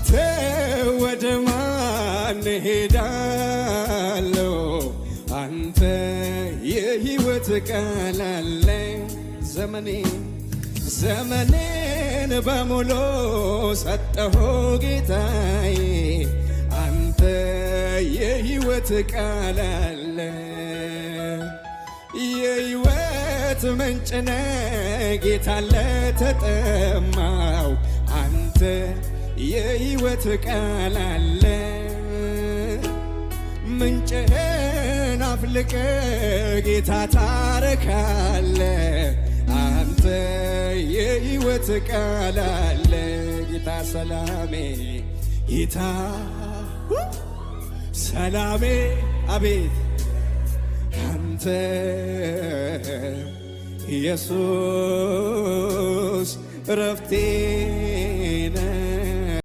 ካንተ ወደ ማን ሄዳለሁ? አንተ የሕይወት ቃል አለ። ዘመኔን በሙሉ ሰጠሁ ጌታዬ፣ አንተ የሕይወት ቃል አለ። የሕይወት ምንጭ ነህ ጌታ ለተጠማው፣ አንተ የሕይወት ቃል አለ። ምንጭህን አፍልቀ ጌታ ታረካለ፣ አንተ የሕይወት ቃል አለ። ጌታ ሰላሜ፣ ጌታ ሰላሜ፣ አቤት አንተ ኢየሱስ ረፍቴ